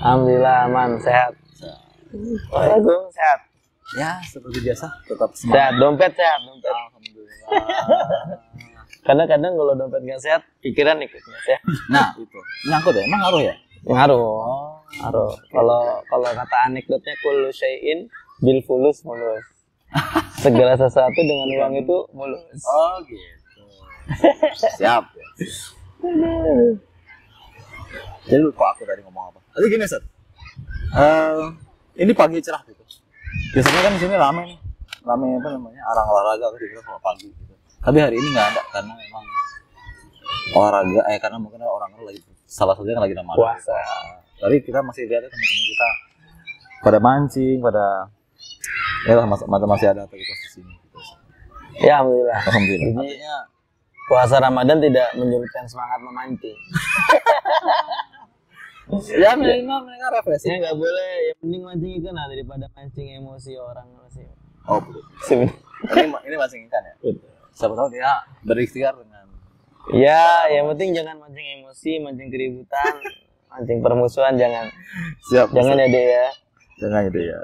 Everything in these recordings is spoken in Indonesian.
Alhamdulillah aman, sehat. Waalaikumsalam, sehat. Ya, seperti biasa, tetap Sehat, semangat. dompet sehat, dompet. Alhamdulillah. Karena kadang kalau dompet nggak sehat, pikiran ikut nggak sehat. Nah, itu. Nyangkut ya? Emang ngaruh ya? Ngaruh. Ngaruh. Kalau kata anekdotnya kullu syai'in bil fulus mulus. Segala sesuatu dengan uang itu mulus. Oh, gitu. Siap. Jadi lupa aku tadi ngomong apa. Tadi gini, Set. Ini pagi cerah gitu. Biasanya kan di sini rame nih. Rame apa namanya? Orang olahraga gitu kalau pagi gitu. Tapi hari ini nggak ada karena memang olahraga karena mungkin orang lagi salah satunya lagi Ramadan. Puasa. Tapi kita masih lihat teman-teman kita pada mancing, pada ya masih ada aktivitas di sini gitu. Ya alhamdulillah. Alhamdulillah. Jadi Artinya puasa Ramadan tidak menyurutkan semangat memancing. ya minimal mereka refreshing. Ya nggak boleh. Yang penting mancing ikan lah daripada mancing emosi orang masih. Oh, betul. Sebenarnya. Ini mancing ikan ya. Betul. Siapa tahu dia berikhtiar dengan Ya, yang penting jangan mancing emosi, mancing keributan, mancing permusuhan jangan. siap. Jangan ya deh ya. Jangan gitu ya.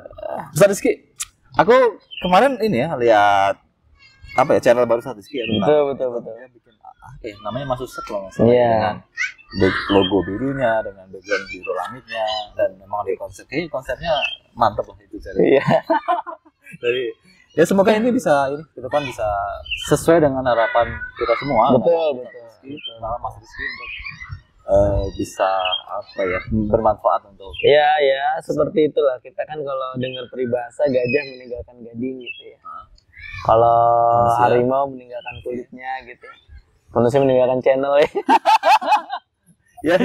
Ustaz Rizky, aku kemarin ini ya lihat apa ya channel baru Ustaz Rizky ya tentang Betul. dia bikin namanya Mas Ustaz kalau nggak salah Iya. dengan logo birunya dengan background biru langitnya dan memang di konsepnya mantap lah itu jadi. Iya. Jadi ya semoga ini bisa ke depan bisa sesuai dengan harapan kita semua. Betul. Sama Mas Rizky untuk bisa apa ya bermanfaat untuk Ya, seperti itulah. Kita kan kalau dengar peribahasa gajah meninggalkan gading gitu ya. Kalau Manusia. harimau meninggalkan kulitnya gitu. Manusia meninggalkan channel ya. ya.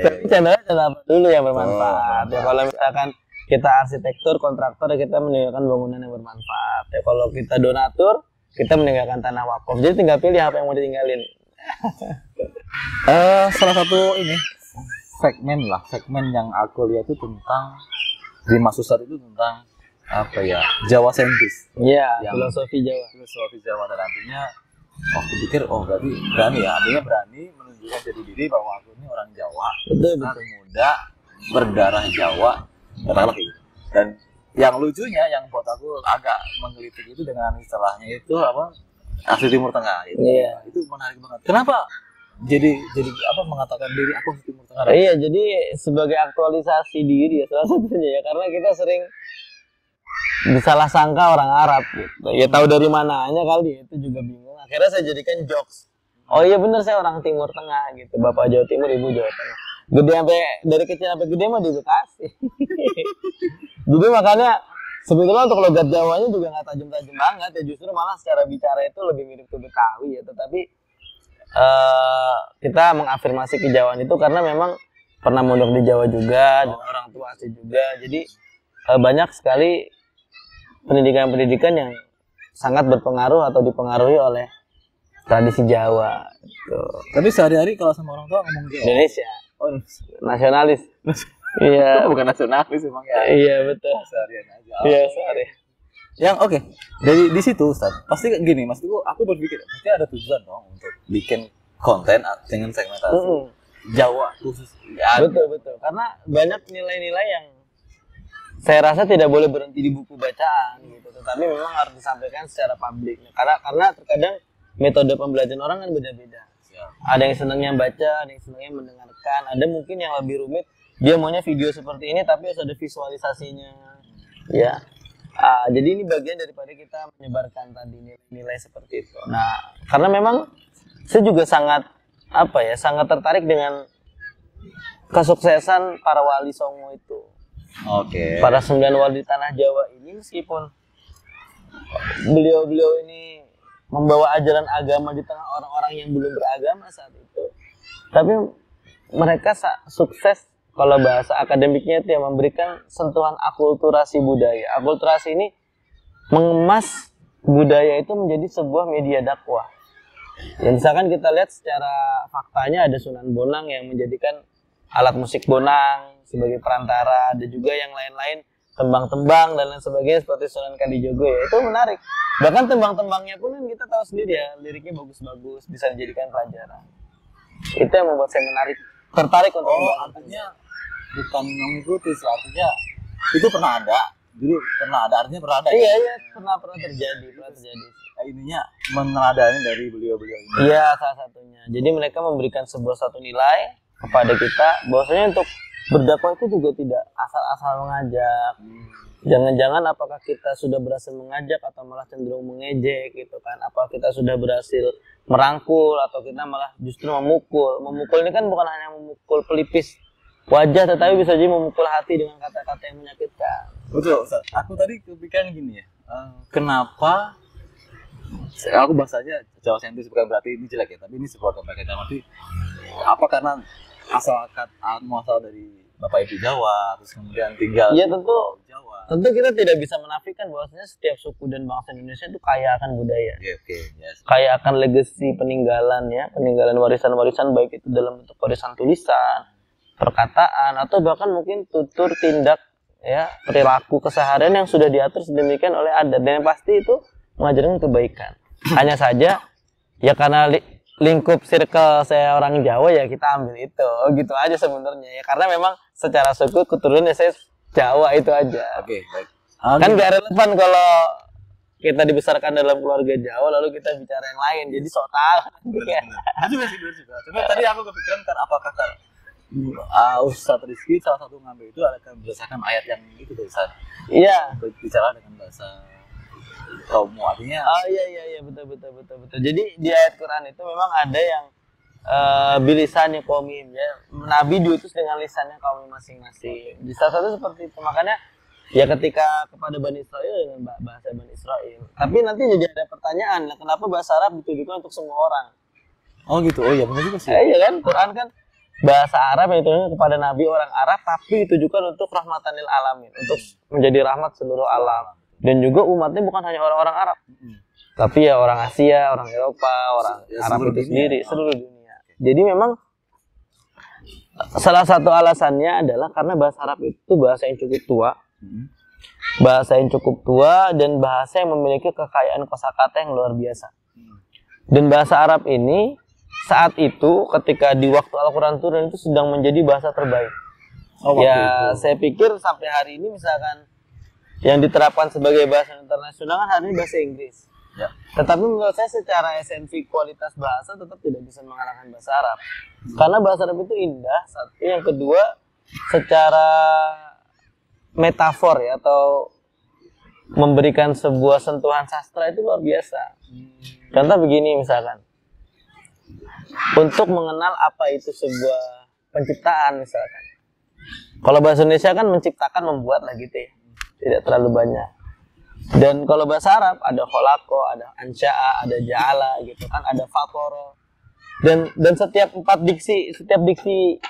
Tapi channelnya channel apa dulu yang bermanfaat. Oh, Ya kalau misalkan kita arsitektur, kontraktor, ya kita meninggalkan bangunan yang bermanfaat. Ya kalau kita donatur, kita meninggalkan tanah wakaf. Jadi tinggal pilih apa yang mau ditinggalin. Salah satu ini segmen yang aku lihat itu tentang di Mas Ustaz itu tentang apa ya Jawa sentris Iya, Yang- filosofi Jawa. filosofi Jawa dan artinya aku pikir berarti berani ya artinya berani menunjukkan jati diri bahwa aku ini orang Jawa Betul. muda berdarah Jawa katakanlah kayak gitu. Dan yang lucunya yang buat aku agak menggelitik itu dengan istilahnya itu apa asli Timur Tengah itu. Iya. Itu menarik banget. Kenapa jadi apa mengatakan diri aku asli Timur Tengah? Iya, jadi sebagai aktualisasi diri ya salah satunya ya, karena kita sering disalah sangka orang Arab gitu. Ya tahu dari mananya kali itu juga bingung. Akhirnya saya jadikan jokes. Oh iya bener saya orang Timur Tengah gitu. Bapak Jawa Timur, Ibu Jawa Tengah. Gede sampai dari kecil sampai gede mah di Bekasi. Jadi makanya sebetulnya untuk logat Jawanya juga nggak tajam-tajam banget ya, justru malah secara bicara itu lebih mirip ke Betawi ya. Tetapi kita mengafirmasi kejawaan itu karena memang pernah mondok di Jawa juga dan orang tua asli juga. Jadi banyak sekali pendidikan-pendidikan yang sangat berpengaruh atau dipengaruhi oleh tradisi Jawa. Gitu. Tapi sehari-hari kalau sama orang tua ngomong Jawa. Indonesia, Oh, nasionalis. itu Iya, bukan nasionalis emang ya. iya betul. Seharian aja. Iya, sorry. Yang oke. Dari di situ Ustaz, pasti gini, maksudku aku berpikir pasti ada tujuan dong untuk bikin konten dengan segmentasi Jawa khusus. Ya, Betul. Karena banyak nilai-nilai yang saya rasa tidak boleh berhenti di buku bacaan gitu, tetapi memang harus disampaikan secara publik. Karena terkadang metode pembelajaran orang kan beda-beda. Ada yang senangnya baca, ada yang senangnya mendengarkan, ada mungkin yang lebih rumit, dia maunya video seperti ini tapi harus ada visualisasinya. Ya. Jadi ini bagian daripada kita menyebarkan tadi nilai-nilai seperti itu. Nah, karena memang saya juga sangat tertarik dengan kesuksesan para wali Songo itu. Oke. Para 9 wali tanah Jawa ini, meskipun beliau-beliau ini membawa ajaran agama di tengah orang-orang yang belum beragama saat itu, tapi mereka sukses kalau bahasa akademiknya itu yang memberikan sentuhan akulturasi budaya. Akulturasi ini mengemas budaya itu menjadi sebuah media dakwah. Ya, misalkan kita lihat secara faktanya ada Sunan Bonang yang menjadikan alat musik bonang sebagai perantara, ada juga yang lain-lain tembang-tembang dan lain sebagainya seperti Sunan Kalijogo ya, itu menarik. Bahkan tembang-tembangnya pun kan kita tahu sendiri ya, liriknya bagus-bagus, bisa dijadikan pelajaran. Itu yang membuat saya tertarik untuk artinya bukan mengikuti, artinya itu pernah ada. Dulu pernah ada, artinya pernah ada. Iya, iya, pernah terjadi. Ininya meneladani dari beliau-beliau ini. Iya, salah satunya. Jadi mereka memberikan sebuah satu nilai kepada kita bahwasanya untuk berdakwah itu juga tidak asal-asal mengajak. Jangan-jangan apakah kita sudah berhasil mengajak atau malah cenderung mengejek gitu kan? Apa kita sudah berhasil merangkul atau kita malah justru memukul? Memukul ini kan bukan hanya memukul pelipis wajah, tetapi bisa jadi memukul hati dengan kata-kata yang menyakitkan. Betul, Ustaz. Aku tadi kepikiran gini ya. Kenapa aku bahas aja Jawa sentris, bukan berarti ini jelek ya, tapi ini sebuah kebaikan. Tapi apa karena asal dari Bapak Ibu Jawa, terus kemudian tinggal ya, di Jawa. Tentu kita tidak bisa menafikan bahwasanya setiap suku dan bangsa Indonesia itu kaya akan budaya. Yes. Kaya akan legacy peninggalan warisan-warisan, baik itu dalam bentuk warisan tulisan, perkataan, atau bahkan mungkin tutur tindak ya, perilaku keseharian yang sudah diatur sedemikian oleh adat, dan yang pasti itu mengajarkan kebaikan. Hanya saja ya karena lingkup circle saya orang Jawa, ya kita ambil itu, gitu aja sebenarnya ya, karena memang secara suku keturunannya saya Jawa, itu aja. Oke, baik. Kan gak relevan kalau kita dibesarkan dalam keluarga Jawa lalu kita bicara yang lain, jadi sok tahu. Betul juga. Cuma tadi aku kepikiran kan apakah Ustadz Rizky salah satu ngambil itu akan berdasarkan ayat yang itu tuh Ustadz. Iya. Bicara dengan bahasa kaummu, artinya. Oh iya betul. Jadi di ayat Quran itu memang ada yang bilisannya kaumim ya. Nabi diutus dengan lisannya kaum masing-masing. Di salah satu seperti itu. Makanya ya ketika kepada Bani Israel dengan bahasa Bani Israel. Tapi nanti jadi ada pertanyaan, kenapa bahasa Arab ditujukan untuk semua orang? Oh gitu. Oh iya benar juga sih. Iya kan, Quran kan bahasa Arab yang ditujukan kepada Nabi orang Arab, tapi ditujukan untuk rahmatan lil alamin, untuk menjadi rahmat seluruh alam. Dan juga umatnya bukan hanya orang-orang Arab, tapi ya orang Asia, orang Eropa, orang Arab itu sendiri, seluruh dunia. Jadi memang salah satu alasannya adalah karena bahasa Arab itu bahasa yang cukup tua, dan bahasa yang memiliki kekayaan kosakata yang luar biasa. Dan bahasa Arab ini saat itu ketika di waktu Al-Quran turun itu sedang menjadi bahasa terbaik. Saya pikir sampai hari ini misalkan yang diterapkan sebagai bahasa internasional kan hari ini bahasa Inggris. Ya. Tetapi menurut saya secara esensi kualitas bahasa tetap tidak bisa mengalahkan bahasa Arab. Karena bahasa Arab itu indah, satu. Yang kedua, secara metafor ya, atau memberikan sebuah sentuhan sastra itu luar biasa. Contoh begini misalkan. Untuk mengenal apa itu sebuah penciptaan misalkan. Kalau bahasa Indonesia kan menciptakan, membuat lah gitu ya. Tidak terlalu banyak. Dan kalau bahasa Arab ada kholako, ada ansya'a, ada ja'ala gitu kan, ada fatoro. Dan setiap diksi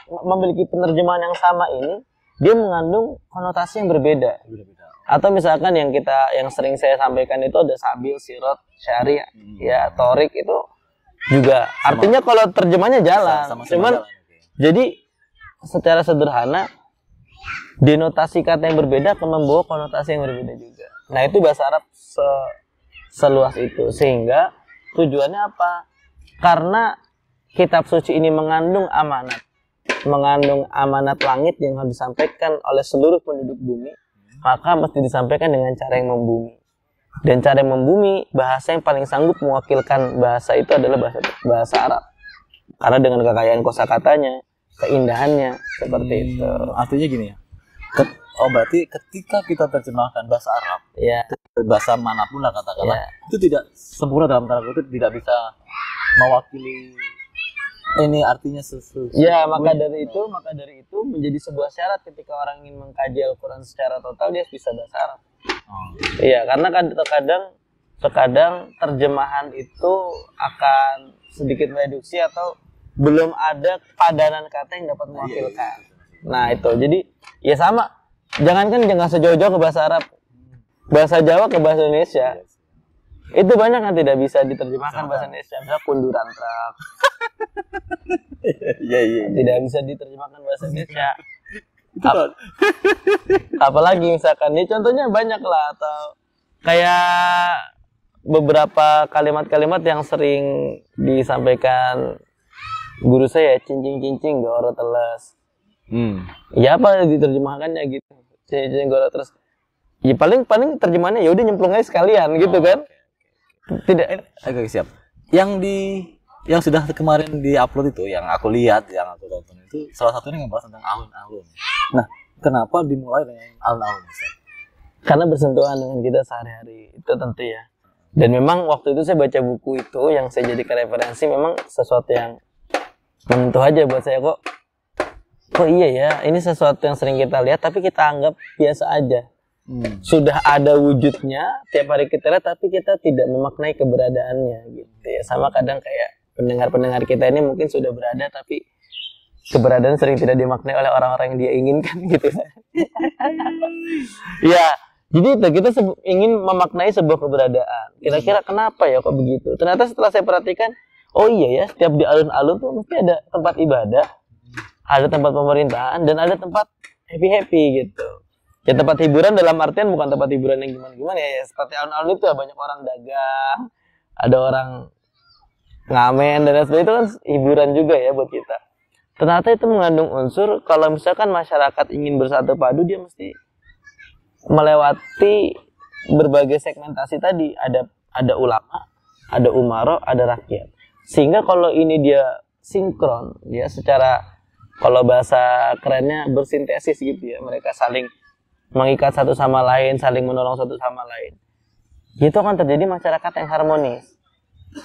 memiliki penerjemahan yang sama ini, dia mengandung konotasi yang berbeda. Atau misalkan yang sering saya sampaikan itu ada sabil, sirot, syari, ya, torik itu juga artinya kalau terjemahnya jalan. Cuman jadi secara sederhana denotasi kata yang berbeda akan membawa konotasi yang berbeda juga. Nah itu bahasa Arab seluas itu, sehingga tujuannya apa? Karena kitab suci ini mengandung amanat langit yang harus disampaikan oleh seluruh penduduk bumi, maka mesti disampaikan dengan cara yang membumi. Dan cara yang membumi, bahasa yang paling sanggup mewakilkan bahasa itu adalah bahasa Arab. Karena dengan kekayaan kosakatanya, keindahannya, seperti itu. Artinya gini ya. Berarti ketika kita terjemahkan bahasa Arab, ya, bahasa manapun lah katakanlah, itu tidak sempurna dalam tanda kutip, tidak bisa mewakili ini artinya sesuatu. Ya, maka dari itu menjadi sebuah syarat ketika orang ingin mengkaji Al-Quran secara total, dia bisa bahasa Arab. Iya, karena kan terkadang terjemahan itu akan sedikit reduksi atau belum ada padanan kata yang dapat mewakilkan. Nah itu, jadi ya sama, jangan sejauh-jauh ke bahasa Arab, bahasa Jawa ke bahasa Indonesia, itu banyak yang tidak bisa diterjemahkan bahasa Indonesia. Misalnya kunduran truk, tidak bisa diterjemahkan bahasa Indonesia. Apalagi misalkan, ini contohnya banyak lah, atau kayak beberapa kalimat-kalimat yang sering disampaikan guru saya, cincing-cincing, goro teles. Ya apa diterjemahkannya gitu. Cenggoro terus. Ya paling terjemahannya ya udah nyemplung aja sekalian gitu kan. Tidak. Oke, siap. Yang sudah kemarin di-upload itu, yang aku lihat, yang aku tonton itu salah satunya ngebahas tentang alun-alun. Nah, kenapa dimulai dengan alun-alun? Karena bersentuhan dengan kita sehari-hari itu tentu ya. Dan memang waktu itu saya baca buku itu yang saya jadikan referensi, memang sesuatu yang menyentuh aja buat saya. Kok iya ya, ini sesuatu yang sering kita lihat tapi kita anggap biasa aja. Sudah ada wujudnya tiap hari kita lihat tapi kita tidak memaknai keberadaannya gitu ya. Sama kadang kayak pendengar-pendengar kita ini mungkin sudah berada tapi keberadaan sering tidak dimaknai oleh orang-orang yang dia inginkan gitu ya. Ya, jadi itu kita ingin memaknai sebuah keberadaan. Kira-kira kenapa ya kok begitu? Ternyata setelah saya perhatikan, oh iya ya, setiap di alun-alun tuh mesti ada tempat ibadah, ada tempat pemerintahan, dan ada tempat happy-happy gitu. Ya tempat hiburan dalam artian bukan tempat hiburan yang gimana-gimana ya. Seperti alun-alun itu ya banyak orang dagang, ada orang ngamen, dan sebagainya, itu kan hiburan juga ya buat kita. Ternyata itu mengandung unsur kalau misalkan masyarakat ingin bersatu padu, dia mesti melewati berbagai segmentasi tadi. Ada ulama, ada umaro, ada rakyat. Sehingga kalau ini dia sinkron, dia secara, kalau bahasa kerennya bersintesis gitu ya, mereka saling mengikat satu sama lain, saling menolong satu sama lain. Itu akan terjadi masyarakat yang harmonis.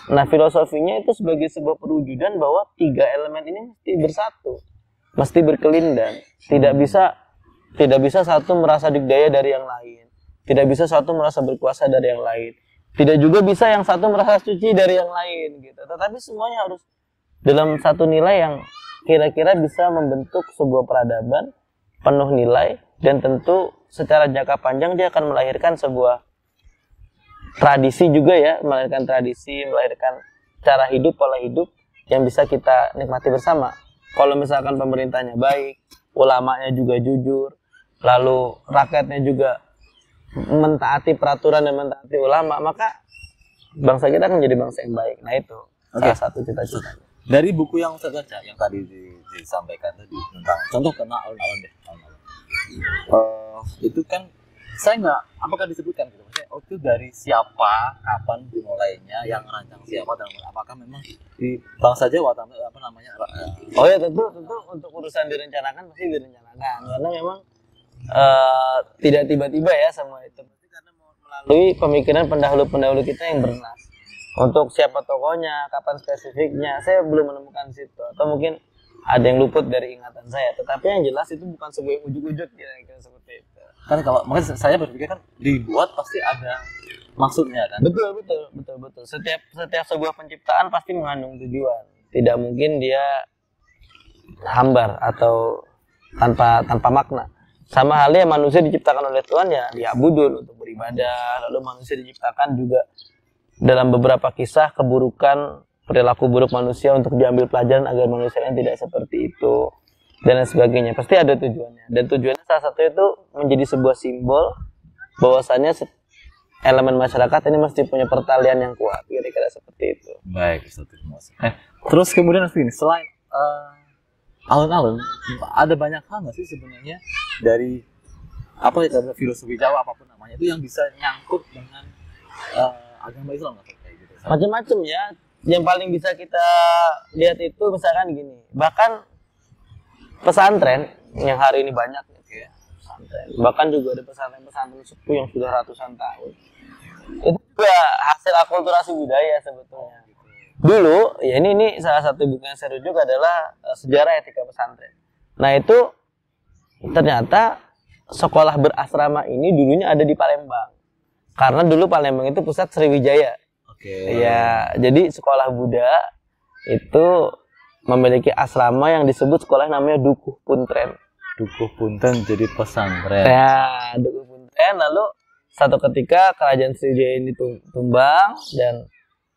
Nah, filosofinya itu sebagai sebuah perwujudan bahwa tiga elemen ini mesti bersatu, mesti berkelindan. Tidak bisa satu merasa dikdaya dari yang lain. Tidak bisa satu merasa berkuasa dari yang lain. Tidak juga bisa yang satu merasa suci dari yang lain gitu. Tetapi semuanya harus dalam satu nilai yang kira-kira bisa membentuk sebuah peradaban penuh nilai, dan tentu secara jangka panjang dia akan melahirkan sebuah tradisi juga ya, melahirkan cara hidup, pola hidup yang bisa kita nikmati bersama. Kalau misalkan pemerintahnya baik, ulamanya juga jujur, lalu rakyatnya juga mentaati peraturan dan mentaati ulama, maka bangsa kita akan menjadi bangsa yang baik. Nah itu salah satu cita-cita. Dari buku yang saya baca, yang tadi disampaikan tadi tentang contoh kena alun-alun deh, itu kan saya nggak, apakah disebutkan gitu, maksudnya itu dari siapa, kapan dimulainya, yang rancang siapa, dan apakah memang di bangsa Jawa atau apa namanya? Oh ya, tentu untuk urusan direncanakan pasti direncanakan, karena memang tidak tiba-tiba ya semua itu, pasti karena melalui pemikiran pendahulu kita yang bernas. Untuk siapa tokohnya, kapan spesifiknya, saya belum menemukan situ, atau mungkin ada yang luput dari ingatan saya. Tetapi yang jelas itu bukan sebuah ujuk-ujuk kira-kira seperti itu. Kan kalau makanya saya berpikir kan dibuat pasti ada maksudnya kan. Betul. Setiap sebuah penciptaan pasti mengandung tujuan. Tidak mungkin dia hambar atau tanpa makna. Sama halnya manusia diciptakan oleh Tuhan ya diabudul untuk beribadah. Lalu manusia diciptakan juga dalam beberapa kisah keburukan, perilaku buruk manusia untuk diambil pelajaran agar manusia yang tidak seperti itu dan lain sebagainya. Pasti ada tujuannya, dan tujuannya salah satu itu menjadi sebuah simbol bahwasannya elemen masyarakat ini mesti punya pertalian yang kuat, kira-kira seperti itu. Baik, terus kemudian selain alun-alun, ada banyak hal nggak sih sebenarnya dari apa ya, dari filosofi Jawa apapun namanya itu yang bisa nyangkut dengan agama Islam atau kayak gitu? Macam-macam ya. Yang paling bisa kita lihat itu misalkan gini, bahkan pesantren yang hari ini banyak gitu ya, pesantren. Bahkan juga ada pesantren sepuh yang sudah ratusan tahun. Itu juga hasil akulturasi budaya sebetulnya. Dulu, ya ini salah satu buku yang saya rujuk adalah Sejarah Etika Pesantren. Nah itu ternyata sekolah berasrama ini dulunya ada di Palembang. Karena dulu Palembang itu pusat Sriwijaya. Ya, jadi sekolah Buddha itu memiliki asrama yang disebut sekolah namanya Dukuh Puntren. Dukuh Puntren jadi pesantren. Ya, Dukuh Puntren. Lalu satu ketika kerajaan Sriwijaya ini tumbang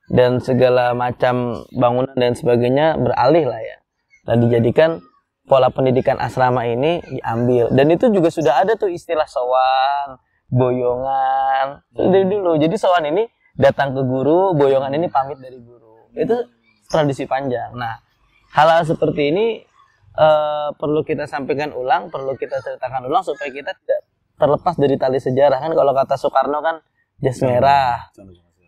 dan segala macam bangunan dan sebagainya beralih lah ya. Dan dijadikan pola pendidikan asrama ini diambil. Dan itu juga sudah ada tuh istilah sowan, boyongan dari dulu. Jadi sowan ini datang ke guru, boyongan ini pamit dari guru. Itu tradisi panjang. Nah, hal-hal seperti ini perlu kita sampaikan ulang, perlu kita ceritakan ulang supaya kita tidak terlepas dari tali sejarah kan. Kalau kata Soekarno kan jas merah,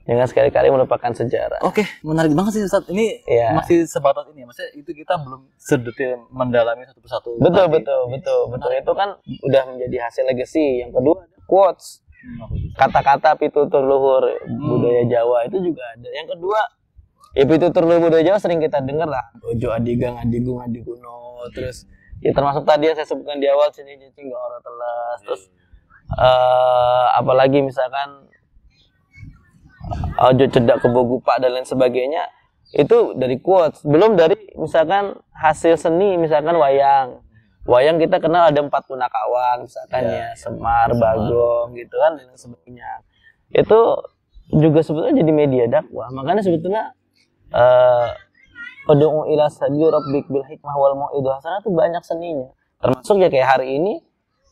jangan sekali-kali melupakan sejarah. Oke, menarik banget sih Ustadz. Ini Iya. masih sebatas ini, maksudnya itu kita belum sedetail mendalami satu persatu. Betul, tadi. betul. Itu kan udah menjadi hasil legacy. Yang kedua ada quotes, kata-kata pitutur luhur budaya Jawa itu juga ada. Yang kedua, ya pitutur luhur budaya Jawa sering kita dengar lah. Ojo adigang adigung adiguno. Terus ya termasuk tadi yang saya sebutkan di awal sini cicing gak ora telas. Terus apalagi misalkan ojo cedak kebogupak dan lain sebagainya, itu dari quotes. Belum dari misalkan hasil seni, misalkan wayang kita kenal ada 4 punakawan misalkan ya, Semar, Bagong gitu kan dan lain sebagainya. Itu juga sebetulnya jadi media dakwah. Makanya sebetulnya ud'u ila sabili rabbik bil hikmah wal mau'izah hasanah itu banyak seninya. Termasuk ya kayak hari ini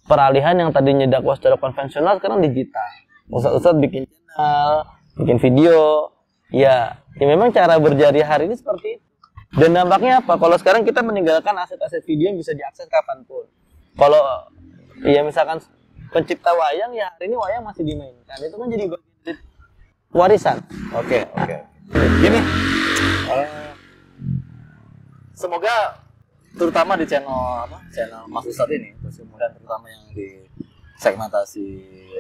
peralihan yang tadinya dakwah secara konvensional sekarang digital. Ustaz bikin channel, bikin video, ya memang cara berjari hari ini seperti itu. Dan dampaknya apa? Kalau sekarang kita meninggalkan aset-aset video yang bisa diakses kapanpun. Kalau ya misalkan pencipta wayang, ya hari ini wayang masih dimainkan. Itu kan jadi bagian dari warisan. Oke. Gini, semoga terutama di channel Mas Ustadz ini, terus kemudian terutama yang di segmentasi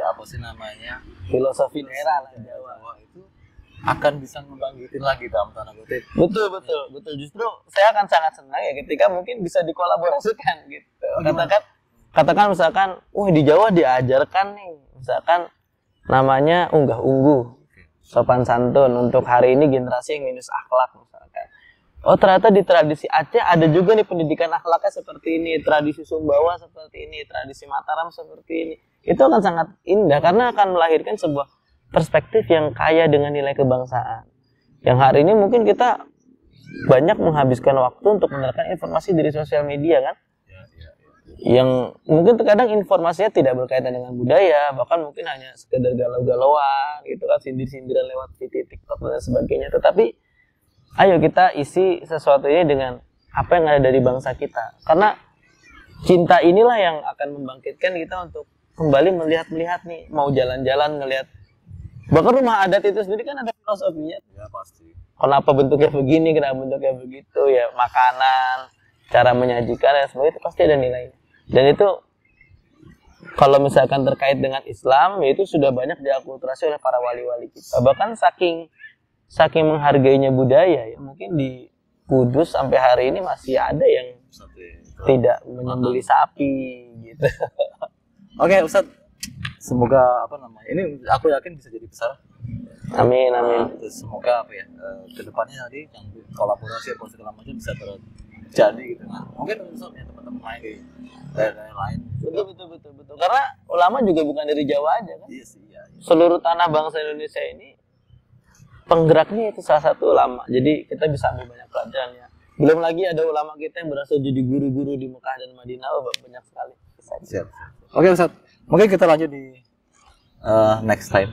apa sih namanya Filosofi daerah lah Jawa itu akan bisa membangkitin lagi dalam tanda kutip. Betul. Justru saya akan sangat senang ya ketika mungkin bisa dikolaborasikan gitu. Katakan misalkan, di Jawa diajarkan nih, misalkan namanya unggah ungguh, sopan santun untuk hari ini generasi yang minus akhlak misalkan. Oh ternyata di tradisi Aceh ada juga nih pendidikan akhlaknya seperti ini, tradisi Sumbawa seperti ini, tradisi Mataram seperti ini. Itu akan sangat indah karena akan melahirkan sebuah perspektif yang kaya dengan nilai kebangsaan. Yang hari ini mungkin kita banyak menghabiskan waktu untuk menerapkan informasi dari sosial media kan. Yang mungkin terkadang informasinya tidak berkaitan dengan budaya, bahkan mungkin hanya sekedar galau-galauan gitu kan, sindir-sindiran lewat TikTok dan sebagainya. Tetapi ayo kita isi sesuatu ini dengan apa yang ada dari bangsa kita. Karena cinta inilah yang akan membangkitkan kita untuk kembali melihat nih, mau jalan-jalan ngelihat. Bahkan rumah adat itu sendiri kan ada filosofinya. Ya pasti. Kenapa bentuknya begini, kenapa bentuknya begitu, ya makanan, cara menyajikan dan sebagainya itu pasti ada nilainya. Dan itu kalau misalkan terkait dengan Islam, ya itu sudah banyak diakulturasi oleh para wali-wali kita. Bahkan saking menghargainya budaya, ya mungkin di Kudus sampai hari ini masih ada yang tidak menyembelih sapi gitu. Oke, Ustadz. Semoga ini aku yakin bisa jadi besar. Amin. Terus semoga kedepannya nanti yang kolaborasi atau segala macam bisa terjadi gitu kan. Mungkin Ustadz ya teman-teman lain di daerah lain. Betul. Karena ulama juga bukan dari Jawa aja kan. Iya sih. Seluruh tanah bangsa Indonesia ini penggeraknya itu salah satu ulama. Jadi kita bisa ambil banyak pelajarannya. Belum lagi ada ulama kita yang berasal jadi guru-guru di Mekah dan Madinah, banyak sekali. Siap. Oke Ustadz. Mungkin kita lanjut di next time.